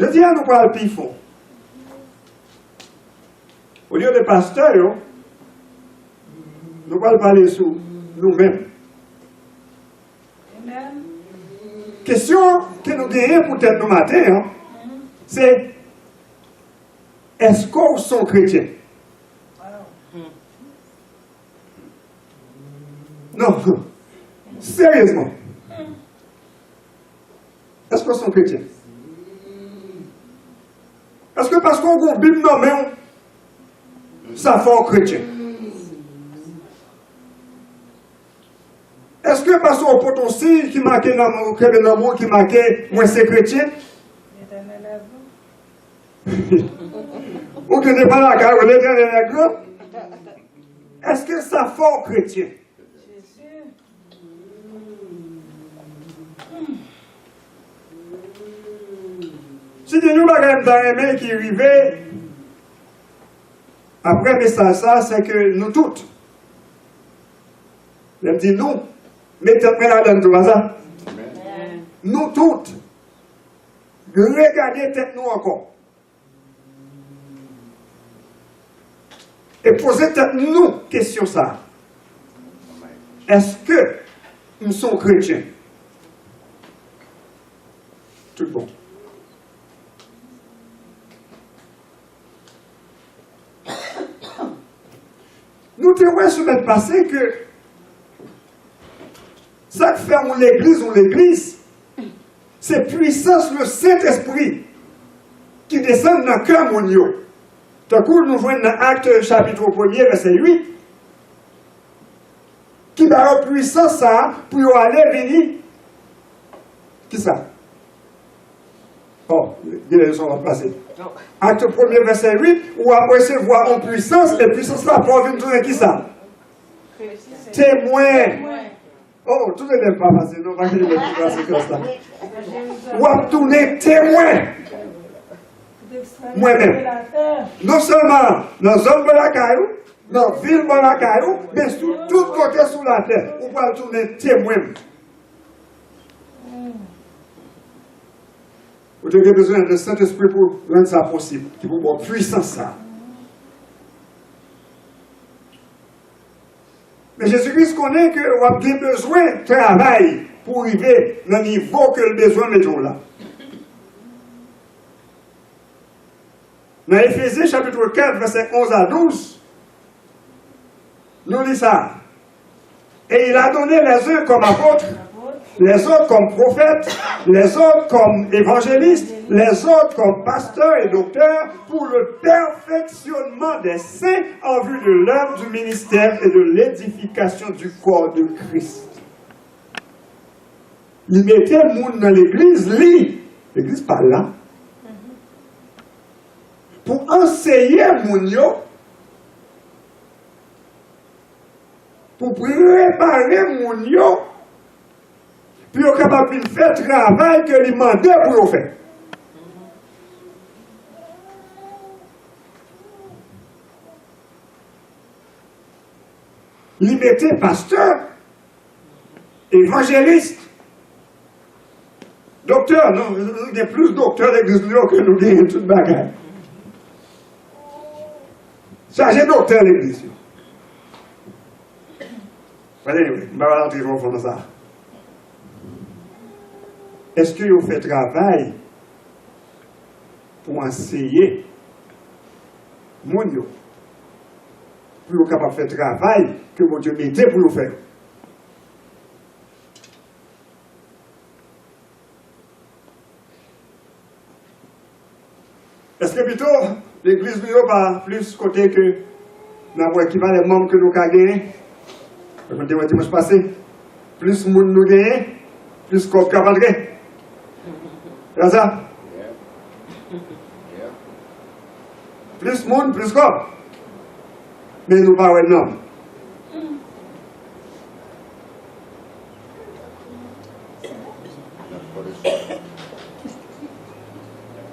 Je dis à nous pas le pifon. Au lieu de pasteur, nous allons parler sur nous-mêmes. Question que nous gagnons peut-être nous matin, c'est est-ce qu'on sont chrétiens? Non, sérieusement. Est-ce qu'on sont chrétiens? Est-ce que parce qu'on a une Bible nommée, ça fait chrétien? Est-ce que parce qu'on peut aussi qui marquait l'amour, qui marquait moi c'est chrétien? Ou que n'est pas la carrière, l'éternel est grand? Est-ce que ça fait chrétien? Si nous avons un aimé qui arrivait, après le message, ça, c'est que nous toutes, il dit nous, mettez-moi là dans tout ça. Nous toutes, regardez tête nous encore. Et posez tête nous question ça. Est-ce que nous sommes chrétiens? Tout bon. Nous devons semaine passée que ça fait l'église, c'est puissance le Saint-Esprit qui descend dans le cœur mon yo. D'un coup, nous voyons dans Acte chapitre 1er, verset 8, qui va avoir puissance ça pour aller venir. Qui ça? Oh, les leçons vont passer. Acte 1er, verset 8, où après recevoir en puissance, et puissance là pour venir tourner qui ça? Témoin. Oh, tout n'est pas passé, non, pas que je vais passer comme ça. Ou à tourner témoin. Moi-même. Non seulement dans la zone de la caillou, dans la ville de la caillou, mais sur tout côté sur la terre, on va tourner témoin. Vous avez besoin de Saint-Esprit pour rendre ça possible, qui vous donne puissance ça. Mais Jésus-Christ connaît que vous avez besoin de travail pour arriver dans le niveau que le besoin met là. Dans Éphésiens chapitre 4, verset 11 à 12, nous lisons ça. Et il a donné les uns comme apôtres, les autres comme prophètes, les autres comme évangélistes, les autres comme pasteurs et docteurs, pour le perfectionnement des saints en vue de l'œuvre du ministère et de l'édification du corps de Christ. Il mettait le monde dans l'église, l'église pas là, pour enseigner moun yo, pour préparer moun yo, puis on est capable de faire le travail que lui demandait pour faire. Il mettait pasteur, évangéliste, docteur, non, il y a plus de docteurs d'église que nous gagnons toute bagarre. Chargé docteur l'église. Allez, je vais rentrer au fond de ça. Est-ce que vous faites travail pour enseigner mon Dieu? Pour vous capable de faire travail que mon Dieu mettait pour vous faire. Est-ce que plutôt l'église n'a pas plus côté que dans l'équivalent des membres que nous avons gagnés? Je vais dire dimanche passé. Plus de monde nous gagnons, plus qu'on capable de gagner. C'est ça? Plus de monde, plus qu'on. Mais nous ne parlons pas de nom.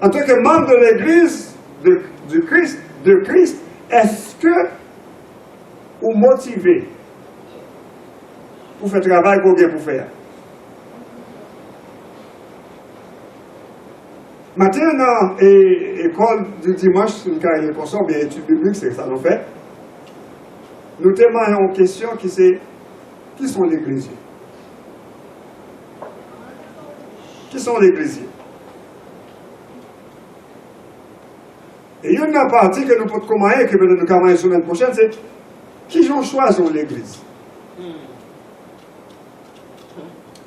En tant que membre de l'église de Christ, est-ce que vous motivez pour faire le travail qu'on a pour faire? Maintenant, dans l'école du dimanche, c'est une carrière comme ça, bien études bibliques, c'est ça nous fait. Nous témoignons en question qui c'est qui sont les Églisiers? Qui sont les Églisiers? Et il y a une partie que nous pouvons commencer, que nous commencer la semaine prochaine, c'est qui ont choisi l'Église?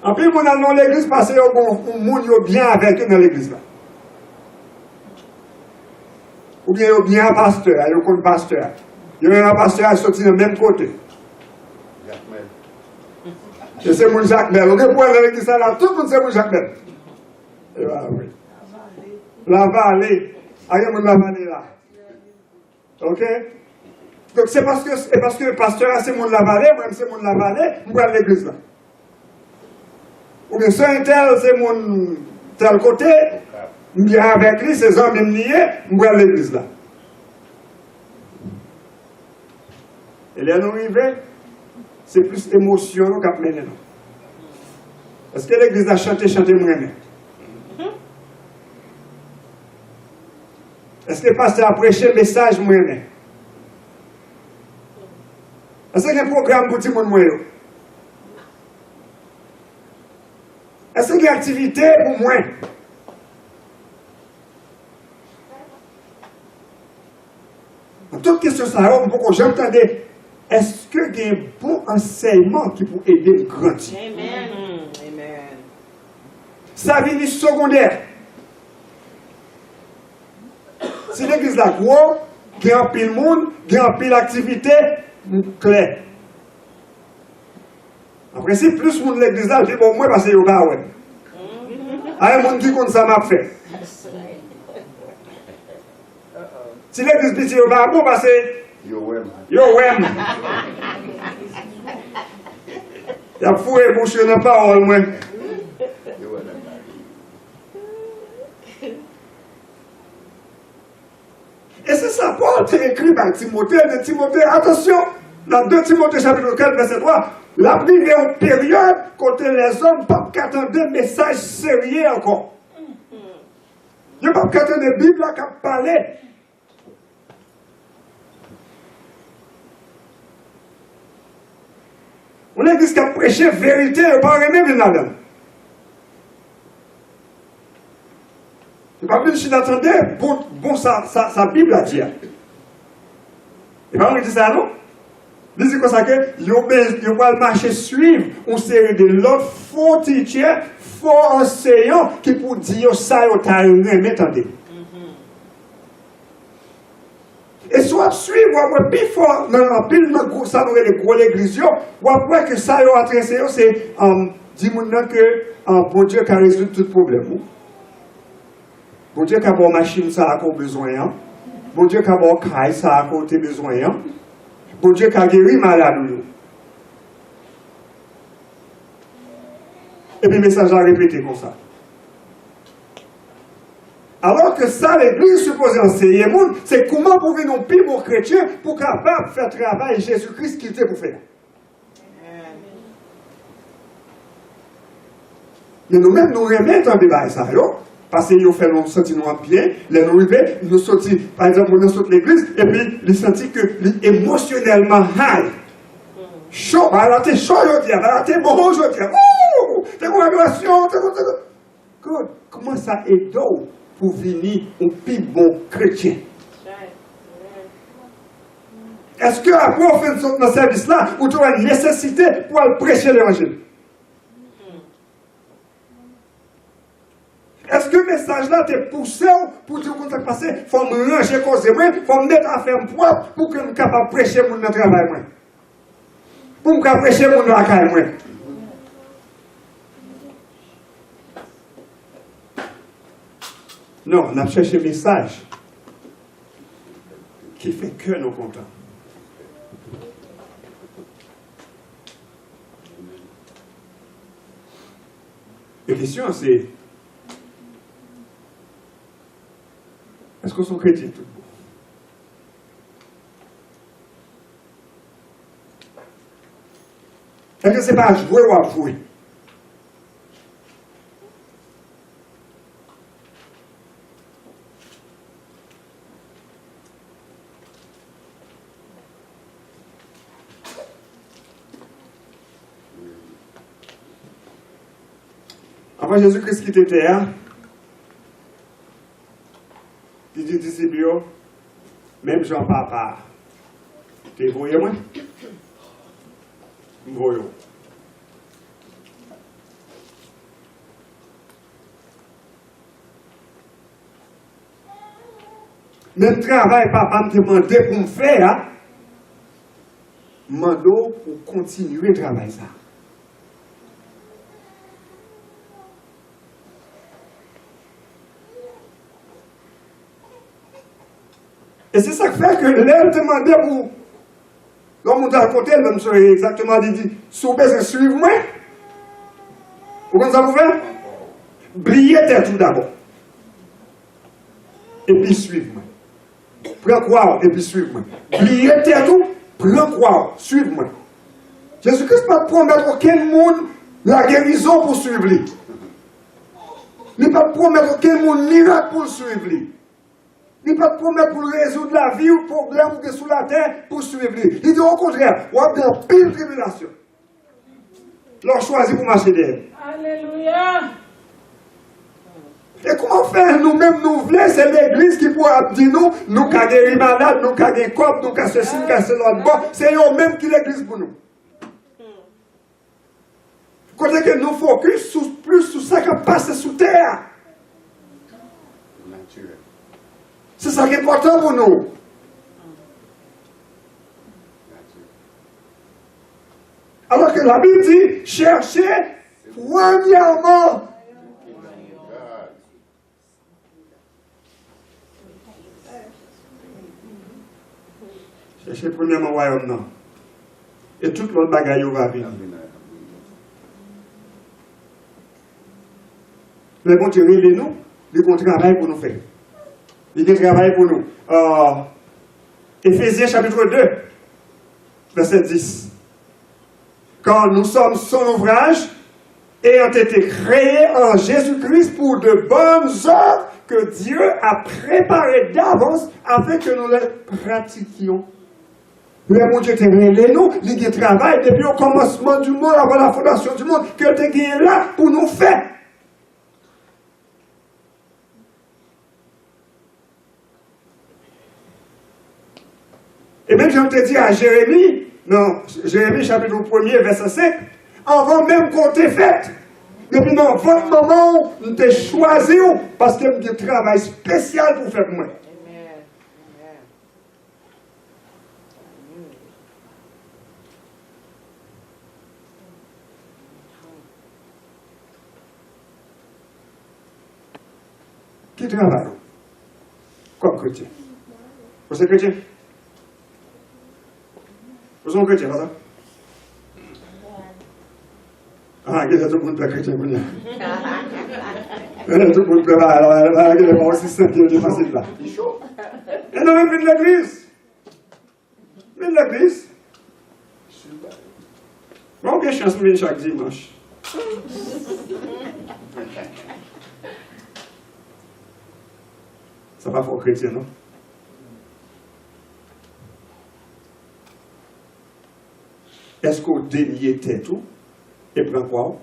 En plus, on a dans l'Église parce qu'il y a un monde bien avec eux dans l'Église là. Ou bien il y a bien un pasteur, il y a un pasteur. Il y a un pasteur qui sorti du même côté. Et c'est mon Jacques Mel. Vous pouvez aller qui ça là, tout le monde c'est mon Jacques Mel. Et voilà, oui. La vallée. Il y a mon la vallée là. Ok? Donc c'est parce que le pasteur c'est mon la vallée, moi c'est mon la vallée, je vais à l'église là. Ou bien c'est un tel, c'est mon tel côté, je viens avec lui, ses hommes me liés, je vais à l'église là. Et là, nous arrivons, c'est plus émotion qu'à mener. Est-ce que l'église a chanté moi? Est-ce que le pasteur a prêché le message moi? Est-ce qu'il y a un programme pour tout le monde? Est-ce qu'il y a une activité pour moi? En toute question, ça va, j'entendais, est-ce qu'il y a un bon enseignement qui peut aider à grandir? Amen. Ça vient du secondaire. Si l'église là gros, il y a un pile monde, il y a un pile activité, clair. Après, si plus de monde l'église là, je dis bon, moi, parce que je ne vais pas. Il y a un monde qui compte ça m'a fait. Si l'église dit je ne vais pas, bon, parce que. Yo, ouais. Il y a foué bouche dans la parole, moi. Et c'est ça, Paul t'a écrit par Timothée, de Timothée, attention, dans 2 Timothée chapitre 4, verset 3, la Bible est en période côté les hommes, pas qu'attendre des messages sérieux encore. Il n'y a pas qu'attendre des Bibles qui parlent. On a dit qu'il a prêché vérité, il n'y a pas rien de là-dedans. Il n'y a pas besoin de attendre, bon, sa Bible a dit. Il n'y a pas besoin de ça, non? Il dit comme ça que, il va marcher suivre une série de l'autre faux teachers, faux enseignants qui pour dire ça, il y a rien, attendez. Et soit suivre, ou après, plus fort, dans pile, ça nous est des gros églises, ou après que ça, il y a adressé, c'est, dis-moi que, bon Dieu, qui a résolu tout problème. Bon Dieu, qui a une machine, ça a besoin. Bon Dieu, qui a une caille, ça a besoin. Bon Dieu, qui a guéri malade. Et puis, le message a répété comme ça. Alors que ça, l'Église suppose enseigner le monde, c'est comment pouvez nous plus bons chrétiens pour capable de faire travail Jésus-Christ qu'il était pour faire. Mais nous-mêmes, nous remettons en débat ça, parce que nous faisons sentir nous bien, les nous arrivons, nous sortis, par exemple, nous sortons de l'église, et puis nous sentons que émotionnellement high. Chaud, alors t'es chaud aujourd'hui, alors t'es bon aujourd'hui, t'es en adoration, good. Comment ça aide pour venir un plus bon chrétien? Est-ce qu'après on fait ce service-là, ou tu as une nécessité pour aller prêcher l'évangile? Est-ce que le message-là t'est poussé pour dire qu'on s'est passé, il faut me ranger cause moi, il faut me mettre à faire propre pour que je sois capable de prêcher mon travail moi. Pour me prêcher mon travail moi. Non, on a cherché un message qui fait que nous contents. La question c'est, est-ce qu'on sont chrétiens tout le monde? Est-ce que ce n'est pas jouer ou à jouer? Avant Jésus-Christ qui était terre, il dit disciples, même Jean-Papa, tu voyez moi? Voyons. Même travail, papa me demandait pour me faire, mando pour continuer le travail ça. Et c'est ça qui fait que l'elle demandait pour l'homme de raconter, l'homme serait exactement dit, si vous besoin suivre moi, vous comprenez ça vous faire? Oubliez tout d'abord. Et puis suivre-moi. Prends quoi et puis suivre-moi. Oubliez tout, prends quoi, suivre-moi. Jésus-Christ ne peut pas promettre aucun monde la guérison pour suivre lui. Il ne peut pas promettre aucun monde miracle pour suivre lui. Il ne peut pas promettre pour résoudre la vie ou le problème qui est sous la terre pour suivre lui. Il dit au contraire, on a dans pile tribulation. L'on choisit pour marcher derrière. Alléluia. Et comment faire nous-mêmes, nous voulons, c'est l'église qui pourra dire nous avons guéri malade, nous avons des corps, nous avons ceci, nous avons cela. Bon, c'est eux-mêmes qui l'église pour nous. Côté que nous focus plus sur ça qui passe sous terre. C'est ça qui est important pour nous. Alors que la Bible dit, cherchez premièrement. Cherchez premièrement le royaume, non. Et toute l'autre bagaille va venir. Mais bon Dieu, nous, il y a un travail pour nous faire. Il y a un travail pour nous. Éphésiens chapitre 2, verset 10. Quand nous sommes son ouvrage, ayant été créés en Jésus-Christ pour de bonnes œuvres que Dieu a préparées d'avance afin que nous les pratiquions. Le bon Dieu t'a révélé nous, il y a un travail depuis au commencement du monde, avant la fondation du monde, que tu es là pour nous faire. Et même je te dis à Jérémie, non, Jérémie chapitre 1er, verset 5, avant même qu'on t'ait fait, depuis dans votre moment, nous t'ai choisi parce qu'il y a un travail spécial pour faire pour moi. Qui travaille comme chrétien? Vous êtes chrétien? Vous êtes chrétien, madame? Ah, il y a tout le monde qui est chrétien. Il y a tout le monde qui est là. Alors, il y a pas aussi simple que facile là. Et nous même de l'église. Mais de l'église. Bon, quelle chance de venir chaque dimanche. Ça va pour chrétien, non? Est-ce qu'on dénie tête tout et prend quoi?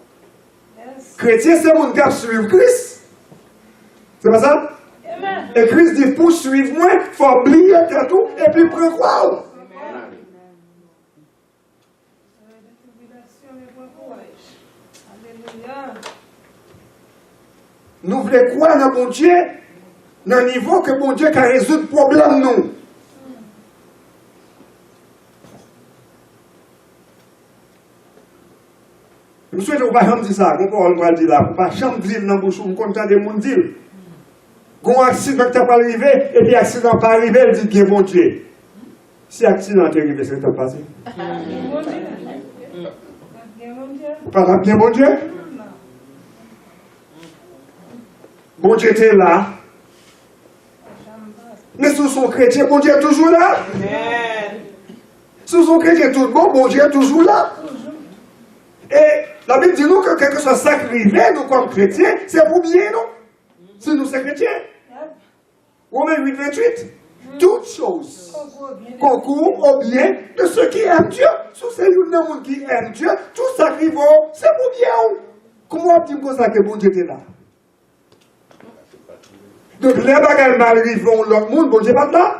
Yes. Chrétien, c'est mon gars suivre Christ. C'est pas ça? Amen. Et Christ dit pour suivre moi, il faut oublier tête tout et puis prendre quoi? Nous voulons quoi dans mon Dieu? Dans le niveau que mon Dieu a résolu le problème, nous. Je souhaite que vous ne pas dire ça, on va dire là, pas jamais dire dans la bouche, on content de mon dire. Quand un accident qui pas arrivé, et puis l'accident pas arrivé, il dit bien mon Dieu. Si l'accident est arrivé, c'est ce qui est passé. Vous parlez bien mon Dieu? Bon Dieu était là. Mais sous son chrétien, bon Dieu est toujours là. Sous son chrétien tout bon, bon Dieu est toujours là. Et la Bible dit nous que quelque chose sacrifié, nous comme chrétiens, c'est pour bien, non? Si nous sommes chrétiens. Romains 8, 28. Toutes choses concourent au bien de ceux qui aiment Dieu. Si c'est une monde qui aime Dieu, tout sacrifice, c'est pour bien. Comment tu dis ça que bon Dieu était là? Donc, les bagages mal arrivent, l'autre monde, bon Dieu pas là.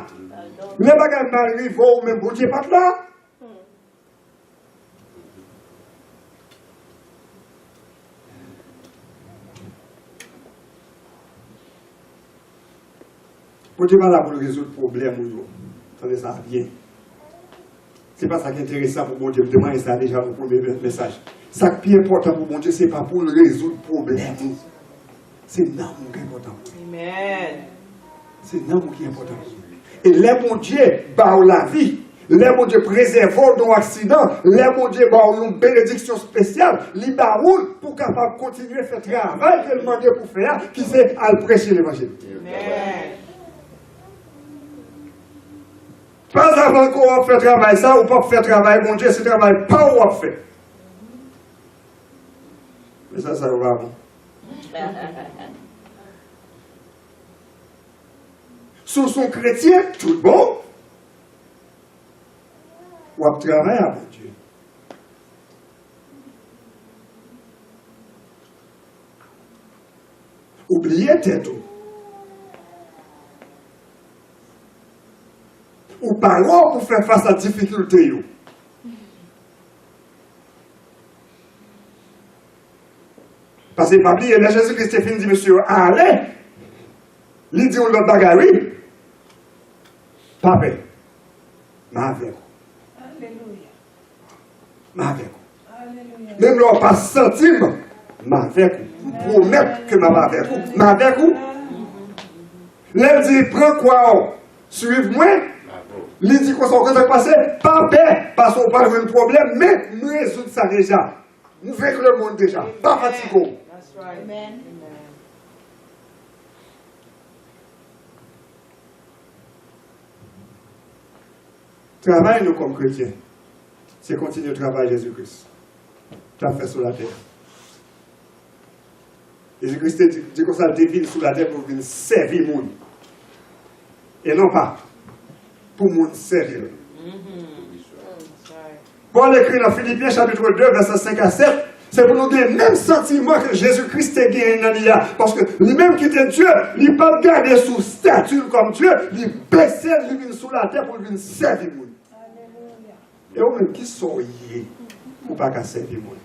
Les bagages mal arrivent, même bon Dieu pas là. Bon Dieu pas là pour résoudre le problème. Attendez ça bien. Ce n'est pas ça qui est intéressant pour bon Dieu. Je demande ça déjà au premier message. Ce qui est important pour bon Dieu, ce n'est pas pour résoudre le problème. C'est l'amour qui est important. Amen. C'est l'amour qui est important. Et les bon Dieu, la vie. Les bon Dieu préserve d'un accident. Les bon Dieu, une bénédiction spéciale. Les baroule pour capable continuer à faire le travail qu'elle demande pour faire, qui c'est à prêcher l'évangile. Amen. Pas avant qu'on va faire travail ça, ou pas faire travail, mon Dieu, ce travail pas on va faire. Mais ça va bon. Sous son chrétien, tout bon. Ou va travailler à mon Dieu. Oubliez tête. Ou parole pour faire face à la difficulté. Parce que, pas oublier, là, Jésus-Christ est fini, dit, monsieur, allez, il dit, on l'a bagarre, oui. Papa, ma avec vous. Alléluia. Ma avec vous. Même là, pas centime, ma avec vous. Vous promettez que ma avec vous. Ma avec vous. Là, il dit, prends quoi, suivez-moi. Il dit qu'on s'en va passer, pas paix, parce qu'on parle d'un problème, mais nous résoudre ça déjà. Nous vaincre le monde déjà, pas fatigué. That's right. Amen. Travail nous comme chrétiens, c'est continuer le travail de Jésus-Christ. Tu as fait sur la terre. Jésus-Christ dit que ça devine sur la terre pour venir servir le monde. Et non pas pour le monde servir. Paul écrit dans Philippiens chapitre 2, verset 5 à 7, c'est pour nous donner le même sentiment que Jésus-Christ a gagné dans l'IA. Parce que lui-même qui était Dieu, il n'a pas gardé sous statut comme Dieu, il baissait, il vient sous la terre pour venir servir le monde. Et au même qui sont liés pour ne pas servir le monde.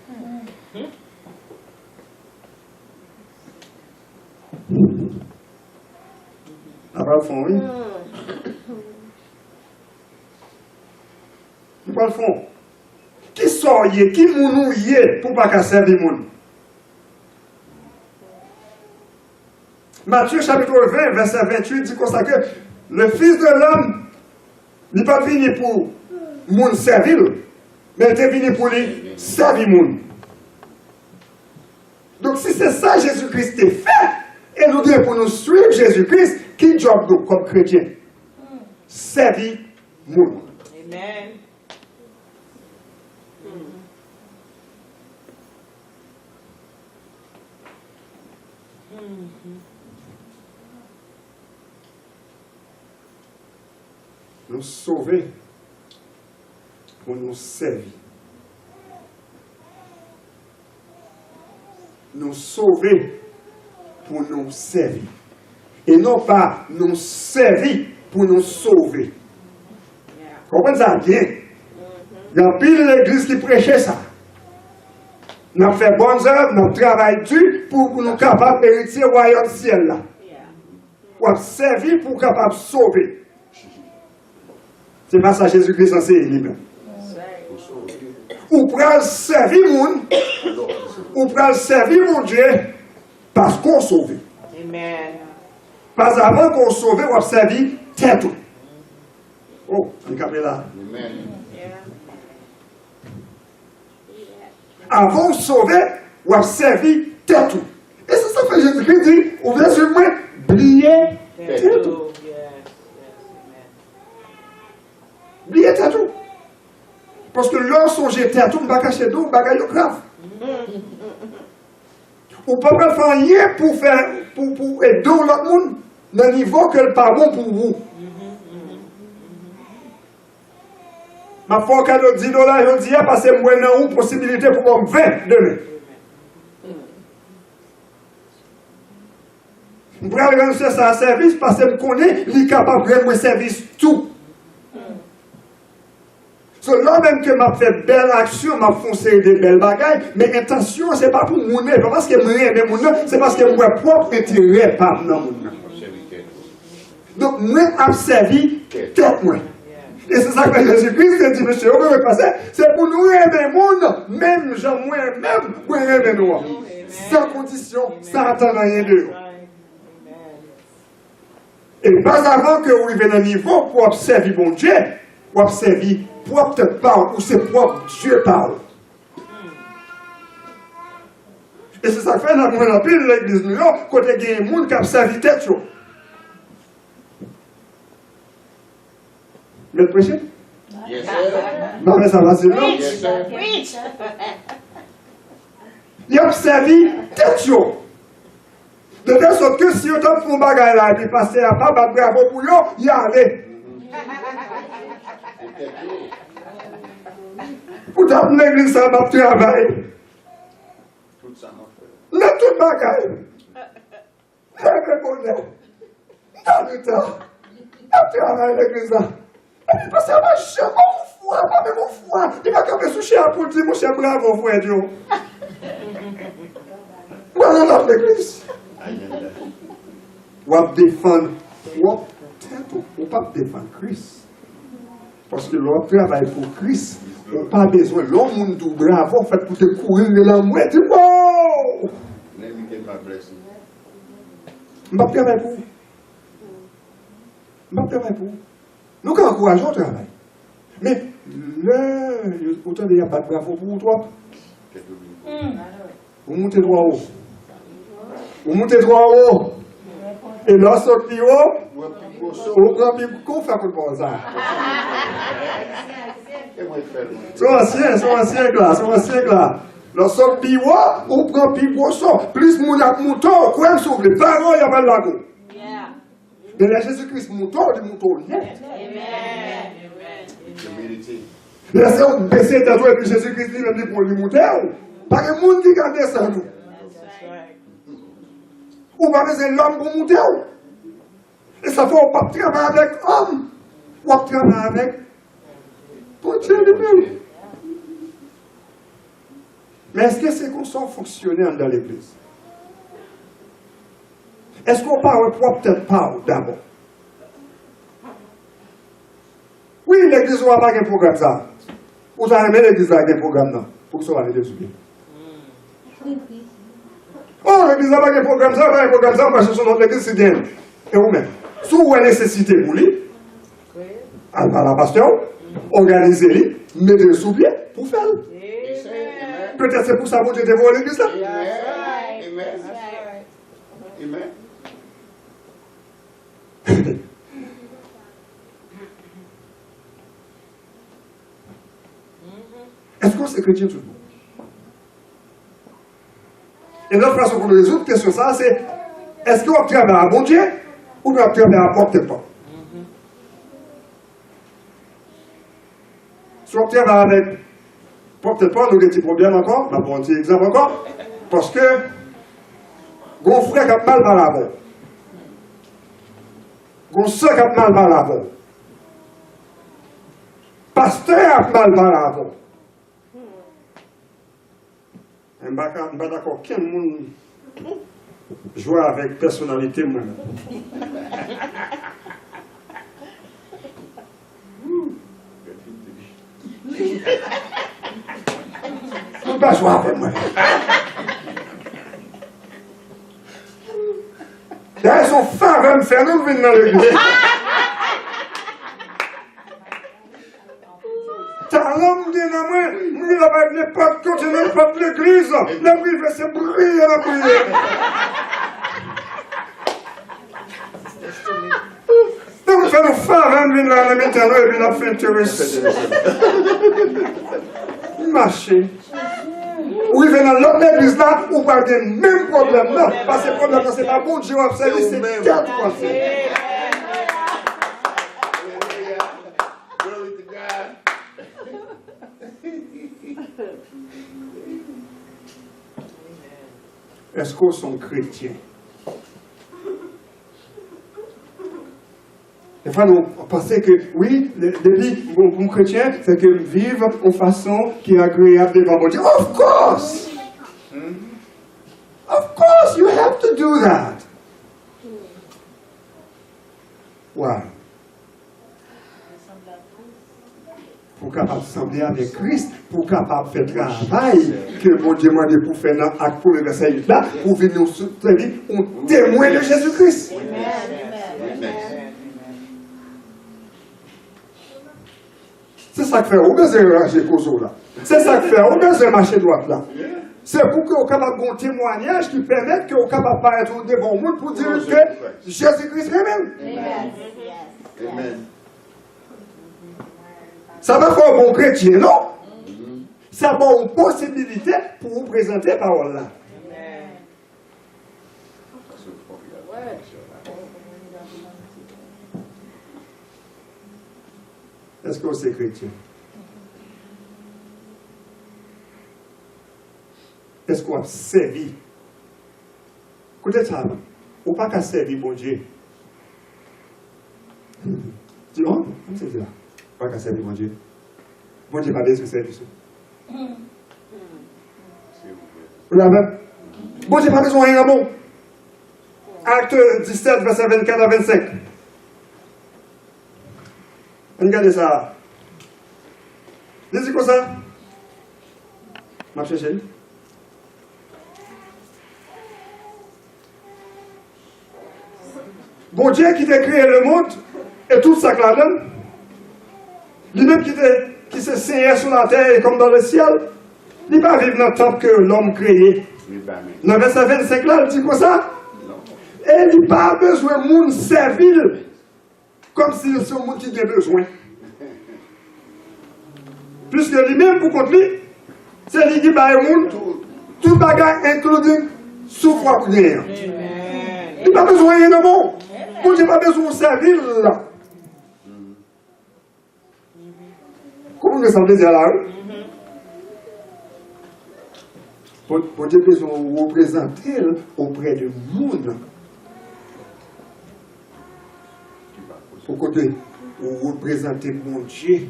On va le fond, oui. On va le fond. Qui sont liés, qui mounou liés pour ne pas servir le monde. Matthieu chapitre 20, verset 28 dit comme ça que le Fils de l'homme n'est pas venu pour le monde servir, mais il est venu pour lui servir le monde. Donc si c'est ça Jésus-Christ a fait, et nous devons pour nous suivre Jésus-Christ, qui job nous comme chrétiens? Servir le monde. Amen. Nous sauver pour nous servir. Nous sauver pour nous servir. Et non pas nous servir pour nous sauver. Comprenez ça bien? Il y a pile l'église qui prêchait ça. Nous avons fait bonnes œuvres, nous travaillons dur pour nous capables d'hériter le royaume ciel là. Pour servir pour capable sauver. C'est pas ça Jésus-Christ enseigne lui-même. Ou pour servir le monde, ou pour servir mon Dieu, parce qu'on sauve. Amen. Parce qu'avant qu'on sauve, on servir tête. Oh, on est capé là. Avant de sauver, on servir tête. Et c'est ça que Jésus-Christ dit, on vient sur moi, blier tête. Blier tête. Parce que lorsqu'on jette tête, on va cacher d'eau, on va gagner grave. On ne peut pas faire rien pour aider l'autre monde dans le niveau que le pas bon pour vous. Ma foi, quand on dit $, je dis, parce que moi, j'ai une possibilité pour me 20 demain. Je vais rendre ça service parce que je connais, il est capable de rendre service tout. So, là même que m'a fait belle action, m'a foncé des belles bagailles, mais intention, ce n'est pas pour mon pas parce que je aime mon c'est parce que mon propre intérêt par mon. Donc, moi, j'ai servi tête moi. Et c'est ça que Jésus-Christ dit, monsieur, on peut passer, c'est pour nous aimer le monde, même gens moi-même, pour aimer nous. Sans condition, sans attendre rien de nous. Et pas avant que vous arrivez à un niveau pour observer bon Dieu, pour observer propre parole, ou c'est propre Dieu parle. Et c'est ça que fait dans l'église de New York, quand il y a des gens qui ont servi tête. Mais prêcher? Yes, sir. Non, mais ça va, c'est non. Yes, sir. Il a servi tête. De telle sorte que si on t'a fait un bagage là, et puis passer à pas, battre bravo pour eux, il y allait. Pour t'appeler l'église, ça m'a travaillé. Tout ça m'a fait. Dans tout bagage. Dans le bonheur. Dans le temps. Il a travaillé l'église là. Et puis parce que moi, je suis mon foi, pas même mon foi. Il va camper sous chien pour dire, mon cher, bravo, frère Dieu. Voilà l'église. Ou à défendre, ou pas défendre Christ. Parce que l'on travaille pour Christ. On n'a pas besoin. L'homme tout bravo, fait pour te courir de la mouette. Wow! Let me get my blessing. Je ne vais pas travailler pour vous. Je ne vais pas travailler pour vous. Nous encourageons le travail. Mais, autant il n'y a pas de bravo pour toi. Vous montez droit haut. Vous montez droit haut. Et là, sorti haut, on prend bien qu'on fait pour le bon ça. Sont anciens là. Là, sorti haut, on prend bien pour ça. Plus mon mouton, quoi, me sauve. Parents, il y a pas de lago. Mais là, Jésus-Christ, mouton, il mouton net. Là, c'est on baisse ta joie et puis Jésus-Christ, il dit pour lui mouton. Pas que le monde qui garde ça, nous. Ou pas besoin de l'homme pour monter. Et ça fait qu'on ne pas travailler avec l'homme. On va travailler avec pour Dieu lui-même. Mais est-ce que c'est comme ça qu'on fonctionne dans l'église? Est-ce qu'on parle propre tête parole d'abord? Oui, l'église n'a pas un programme ça. Vous avez aimé l'église avec un programme là, pour que ça va aller dessus. Oh, l'église n'a pas un programme ça, parce que son autre l'église, c'est bien. Et vous-même, si vous avez nécessité pour lui, allez par la pasteur, organisez-le, mettez-le sous pied pour faire. Peut-être c'est pour ça que vous êtes devant l'église là. Amen. Est-ce qu'on c'est chrétien tout le monde? Et notre façon pour résoudre la question ça, c'est est-ce qu'on travaille à bon Dieu ou on travaille à porter pas? Si on travaille avec porter pas, nous avons des problèmes encore, on va prendre un petit exemple encore, parce que mon frère a mal par l'avant. Mon soeur a mal par l'avant. Pasteur a mal par l'avant. Je ne suis pas d'accord qu'un monde joue avec personnalité moi-même. Je ne peux pas jouer avec moi. D'ailleurs, son frère va me faire nous venir dans l'église. T'as l'homme qui est dans moi, il n'a pas de continuer, pas de l'église. La prière, c'est briller la prière. Donc, on fait nos frères va me venir dans la maison et puis on fait intéressant. Marcher. Ou il vient dans l'autre église là, ou pas le même problème là. Parce que le problème là, c'est pas bon Dieu à observer, c'est quatre fois. Est-ce qu'on sont chrétiens? Des fois, nous pensons que, oui, depuis mon chrétien, c'est que vivre en façon qui est agréable devant mon Dieu. Of course! Of course, you have to do that. Why? Pour capable sembler avec Christ, pour capable faire travail que mon Dieu m'a dit pour faire dans l'acte pour le verset 8 là, pour venir nous soutenir, on témoin de Jésus-Christ. C'est ça que fait, on besoin de ranger Kozo là. C'est ça que fait, on besoin de marcher droite là. C'est pour qu'on soit capable de un témoignage qui permette qu'on soit capable de paraître devant le monde pour dire que Jésus-Christ est même. Amen. Ça va faire un bon chrétien, non? Ça va une possibilité pour vous présenter la parole là. Est-ce que vous êtes chrétien? Est-ce qu'on a servi? Écoutez ça, on n'a pas qu'à servir mon Dieu. Tu vois? C'est là. On n'a pas qu'à servir mon Dieu. Mon Dieu n'a pas besoin de servir. Vous l'avez? Bon Dieu n'a pas besoin de rien de bon. Acte 17, verset 24 à 25. Regardez ça. Dis-y quoi ça? Ma chérie. Bon Dieu qui t'a créé le monde et tout ça que la donne. Lui-même qui se saignait sur la terre et comme dans le ciel. Il ne va pas vivre dans le temple que l'homme créé. Dans le verset 25 là, il dit quoi ça? Et il n'a pas besoin de monde servir comme si c'est un monde qui a besoin. Puisque lui-même, pour contre lui, c'est lui qui bat le monde, tout bagage including souffrance pour rien. Il n'a pas besoin de rien de bon. Bon Dieu n'a pas besoin de servir là. Comment ça veut dire là? Bon Dieu a besoin de représenter auprès du monde. Pour côté, vous représentez mon Dieu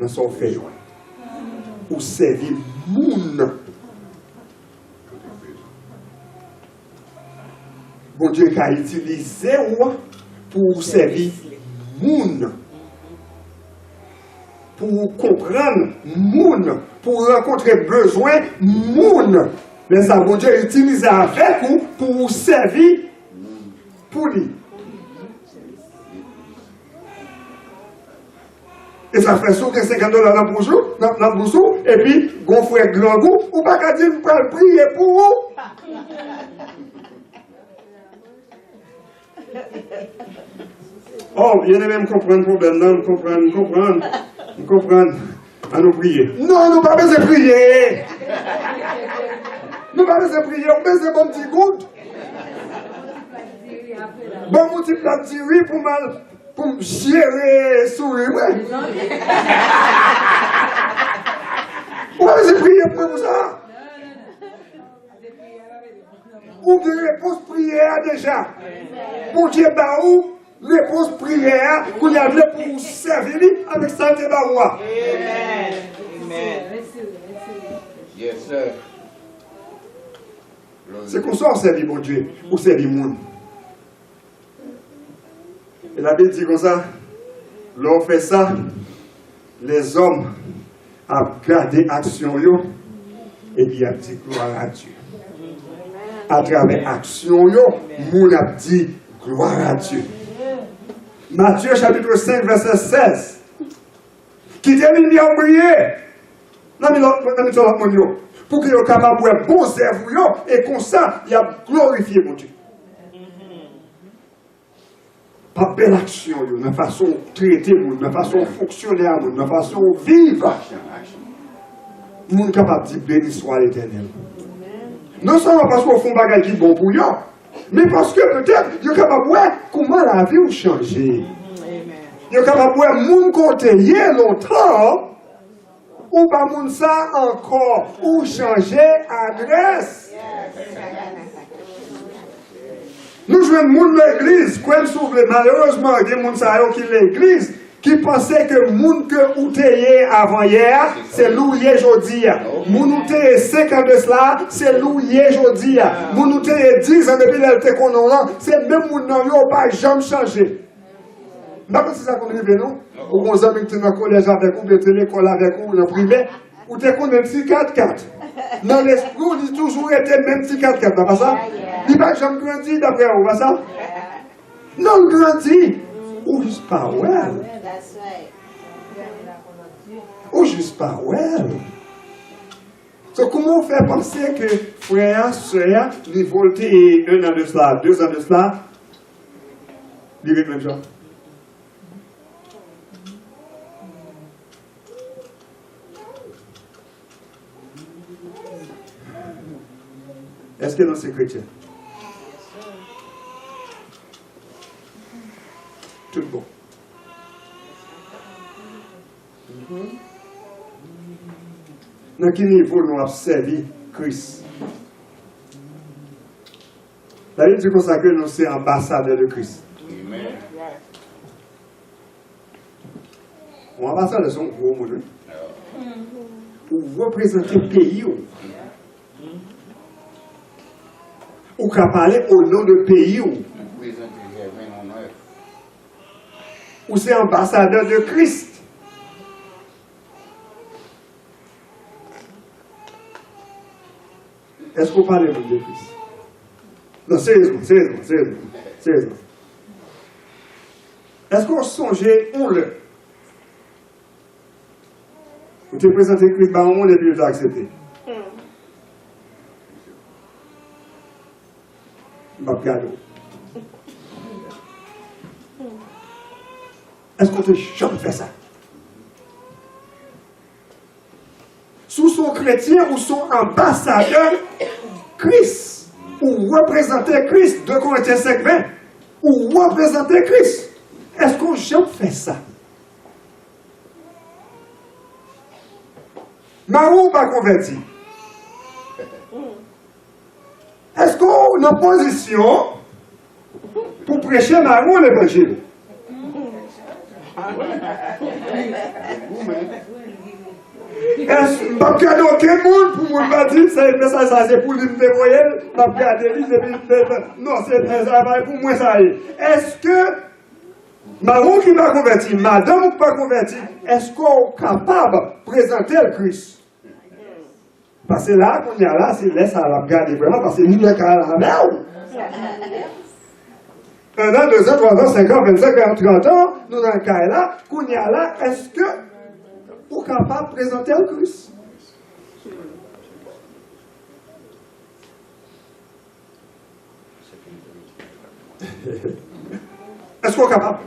dans son fait. Pour servir le monde. Bon Dieu a utilisé pour servir le monde. Pour comprendre le monde. Pour rencontrer besoin le monde. Mais ça, bon Dieu a utilisé avec vous pour servir pour lui. Et ça fait sûr que $50 dans le bourseau, et puis, gon frère grand goût, ou pas qu'à dire, vous pouvez le prier pour vous. Oh, il y en a même comprendre le problème, non, comprendre. À nous prier. Non, nous pas besoin de prier. Nous pas besoin de prier, on besoin de bon petit goût. Bon petit plat de riz pour me gérer sourire, ouais. On va se prier pour ça. Ou de réponse prière déjà. Pour Dieu, baou, réponse prière, qu'on y a pour vous servir avec ça de baoua. Amen. Amen. Yes, sir. C'est qu'on sort servir mon Dieu, ou servir le monde. Et la Bible dit comme ça, l'on fait ça, les hommes ont gardé action, et puis ils ont dit gloire à Dieu. À travers l'action, moun a dit gloire à Dieu. Matthieu chapitre 5, verset 16. Qui termine bien prier. Non, mais pour qu'il soit capable de faire bon œuvre, et comme ça, il a glorifié mon Dieu. Pas belle action, la façon de traiter, la façon de fonctionner, la façon de vivre. Nous sommes capables de dire béni soit l'Éternel. Non seulement parce qu'on fait un bagage qui est bon pour eux, mais parce que peut-être, ils sont capables de voir comment la vie a changé. Ils sont capables de voir mon côté longtemps, ou pas mon ça encore, ou changer adresse. Nous jouons monde l'église, comme s'ouvre malheureusement, il y a des gens qui l'église, qui pensaient que le monde que vous étiez avant hier, c'est l'ouïe aujourd'hui. Moun ou te 5 ans de cela, c'est l'ouïe aujourd'hui. Moun ou te 10 ans depuis l'été qu'on a, c'est même moun nan yo pas jamais changé. Mais c'est ça qu'on arrive, non? Ou qu'on a mis dans le collège avec vous, de l'école avec vous, dans le privé, ou te connais petit 4-4. Dans l'esprit, on dit toujours été même petit 4-4, pas ça? Il va jamais grandir d'après vous, pas ça? Non, il grandit. Ou juste pas well. Ou juste pas well. So, comment faire penser que frère, soeur, les voltés 1 an de cela, 2 ans de cela, ils vivent même chose? Est-ce que nous sommes chrétiens? Tout bon. Dans quel niveau nous avons servi Christ? La Bible dit comme ça que nous sommes ambassadeurs de Christ. Amen. Mon ambassadeur, c'est un gros mot. Pour représenter le pays. Ou qu'à parler au nom de pays. Ou c'est ambassadeur de Christ. Est-ce qu'on parle de Christ? Non, sérieusement. Est-ce qu'on songeait, on le? Vous te présentez Christ, bah on est plus accepté. Est-ce qu'on te jamais fait ça? Sous son chrétien ou son ambassadeur Christ, ou représenter Christ, 2 Corinthiens 5, 20, ou représenter Christ. Est-ce qu'on jamais fait ça? Marou pas converti. Est-ce qu'on est en position pour prêcher Marou l'évangile? Est-ce que je regarde aucun monde pour me dire que ça c'est pour lui me dévoyer? Je regarde non, c'est pour moi ça. Est-ce que Marou qui va convertir, madame qui va convertir, est-ce qu'on est capable de présenter le Christ? Parce que là, qu'on y a là, c'est laisse à la regarder vraiment, parce que nous, nous sommes la merde. 1 an, 2 ans, 3 ans, 5 ans, 25 ans, 30 ans, nous dans le cas là, qu'on y a là, est-ce que vous êtes capable de présenter le Christ? Est-ce qu'on est capable?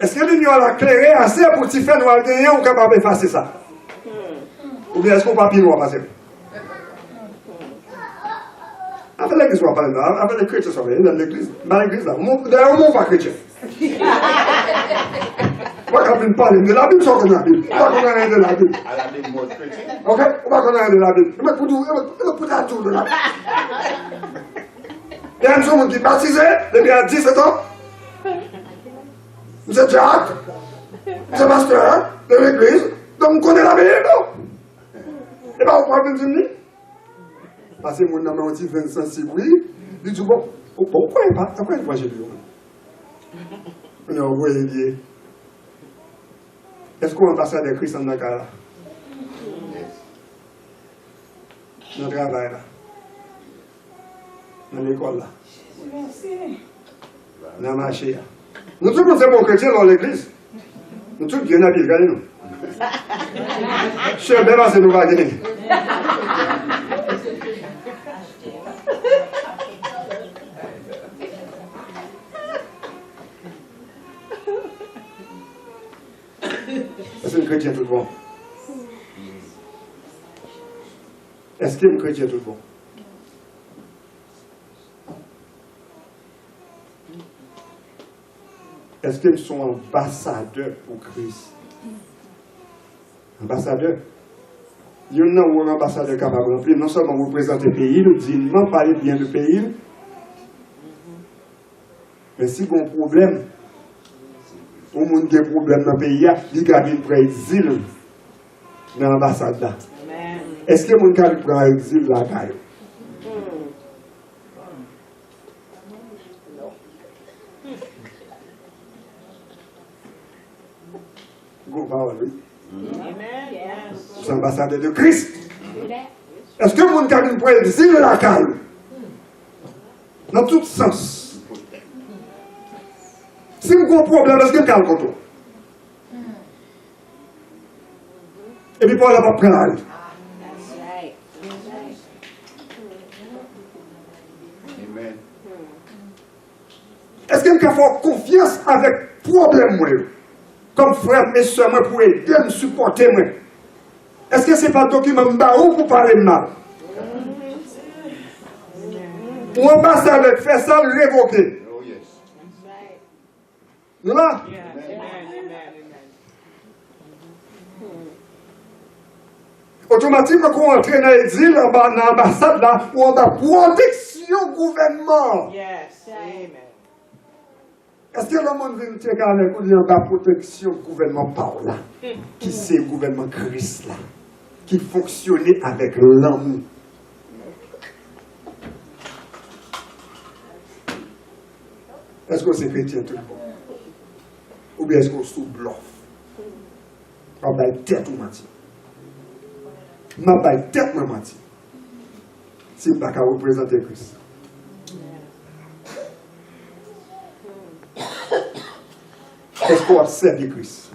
Est-ce que l'union a éclairé assez pour t'y faire noir gagner ou capable d'effacer ça? Ou bien est-ce qu'on ne peut pas noir passer? Après l'église, on va parler là. Après les chrétiens, on va aller dans l'église. Dans l'église, là. D'ailleurs, on ne va pas chrétien. On va quand même parler de la Bible sans qu'on ait la Bible. On va qu'on ait rien de la Bible. À la Bible, moi, chrétien. Ok? On va qu'on ait rien de la Bible. On va pour la tour de la Bible. Il y a un homme qui est baptisé depuis à 17 ans. Vous êtes Jacques. Vous êtes pasteur de l'église. Donc, vous connaissez la Bible. Et bien, vous pouvez me dire. Parce que mon nom dit Vincent Siboui, il dit bon, pourquoi il pas? Pourquoi il pas chez lui? On a envoyé bien. Est-ce qu'on va passer des Christ dans le cas là? Dans le travail là. Dans l'école là. Dans le marché là. Nous tous sommes bons chrétiens dans l'église. Nous tous bien habillés, regardez-nous. Je suis bien passé nous va gagner. Est-ce que le chrétien est tout bon? Est-ce que le chrétien est tout bon? Est-ce qu'ils sont ambassadeurs pour Christ? Ambassadeurs? Il y a un ambassadeur capable de remplir, non seulement représenter le pays, dignement parler bien du pays, mais si vous avez un problème, ou vous avez un problème dans le pays, il y a une exil dans l'ambassade là. Est-ce que vous avez un exil là? Vous parlez. C'est l'ambassadeur de Christ. Est-ce que vous avez un exil là? Dans tout sens. Si vous avez un problème, est-ce que vous avez un problème? Et puis, Paul n'a pas pris la vie. Amen. Est-ce que vous avez fait confiance avec le problème? Comme frère et soeur, pour aider, me supporter? Est-ce que ce n'est pas un document pour parler de mal? Ou ambassadeur fait ça, le révoquer? Oh, yes. Nous là? Automatiquement, quand on entre dans l'exil, dans l'ambassade, là, où on a protection gouvernement. Yes. Amen. Est-ce que le monde vient te regarder pour dire qu'on a protection gouvernement par là? Qui c'est le gouvernement Christ là? Qui fonctionnait avec l'amour. Est-ce que c'est chrétien tout le monde? Ou bien est-ce qu'on sous bluff? On va tête ou menti. Ma baille tête ou menti. Si je ne peux pas représenter Christ. Est-ce qu'on observe Christ?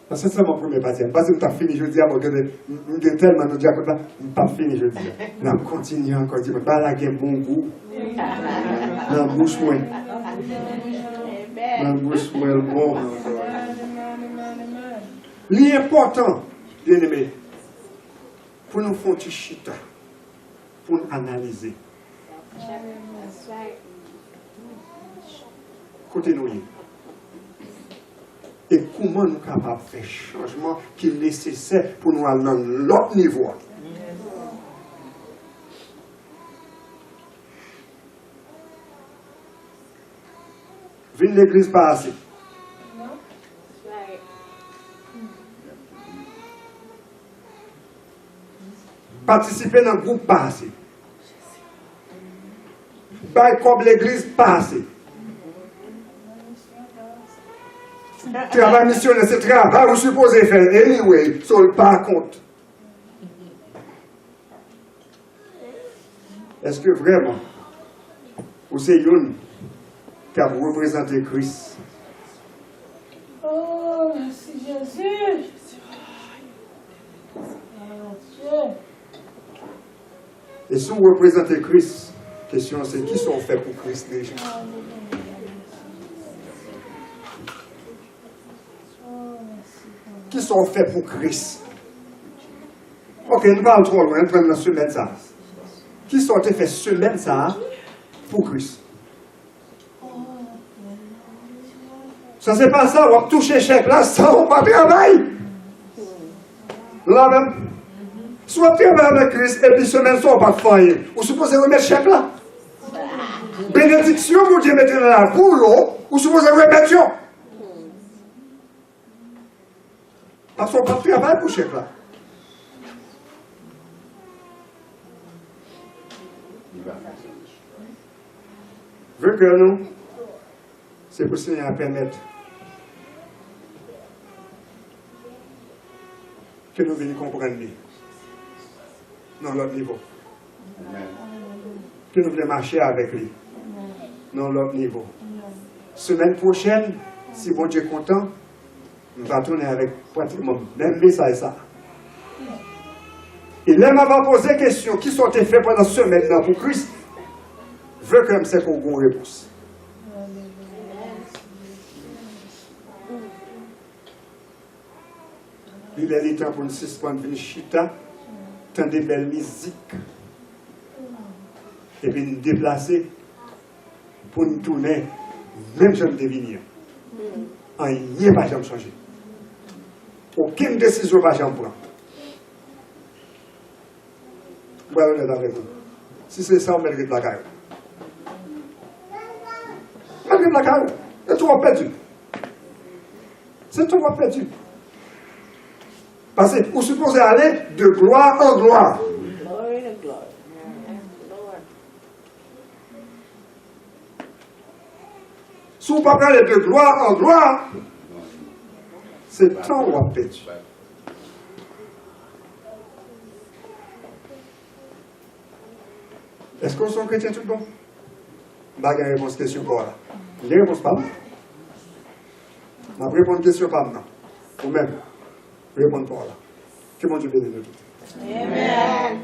Parce que c'est mon premier patient. Parce que tu as fini, je dis, avant que je tellement de diable, je n'ai pas fini, je dis. On continue encore, je dis, pas la guerre bon goût. Dans la bouche, moi. Dans la bouche, moi, bon. L'important, bien aimé, pour nous faire du chita, pour nous analyser. Côté nous, et comment nous sommes capables de faire changement qui est nécessaire pour nous aller dans l'autre niveau. Venez l'église pas assez. Participer dans le groupe pas assez. Bail comme l'église pas assez. Travail missionnaire, c'est travail, vous supposez faire. Anyway, sur le pas compte. Est-ce que vraiment, vous c'est une qui a représenté Christ? Oh, merci Jésus. Et si vous représentez Christ, la question c'est qui sont faits pour Christ déjà? Qui sont faits pour Christ? Ok, nous parlons trop loin, nous prenons la semaine ça. Qui sont faits semaine ça pour Christ? Ça c'est pas ça, on va toucher chèque là, ça on va travailler. Là même. Soit tu travailles avec Christ et puis semaine ça on va pas faire. Vous supposez remettre chèque là? Bénédiction, vous Dieu mettez dans la boulot, vous supposez remettre ça. Parce qu'on ne peut pas travailler pour chèque là. Vu que nous, c'est pour le Seigneur permettre que nous venions comprendre lui, dans l'autre niveau. Que nous venions marcher avec lui, dans l'autre niveau. Semaine prochaine, si bon Dieu est content, nous allons tourner avec pratiquement même message ça. Et là, m'avait posé la question, qui sont faits pendant ce semaine pour Christ? Veut que c'est pour une réponse. Il est temps pour nous suspendre une chita, tant de belles musiques. et puis nous déplacer pour nous tourner, même si nous devenir. Rien ne va jamais changer. Aucune décision ne va jamais prendre. Voilà, on est avec vous. Si c'est ça, on met de la caille. Mettre de la caille, c'est tout perdu. C'est tout perdu. Parce que vous supposez aller de gloire en gloire. Glory to glory. Lord. Si vous ne pouvez pas aller de gloire en gloire, c'est temps qu'on va perdu. Est-ce qu'on sont chrétiens tout le monde? Je n'ai pas de réponse à question pour là. Vous avez réponse pas? Je vais répondre à question pas maintenant. Vous-même, répondre pour là. Que mon Dieu bénisse nous tous. Amen.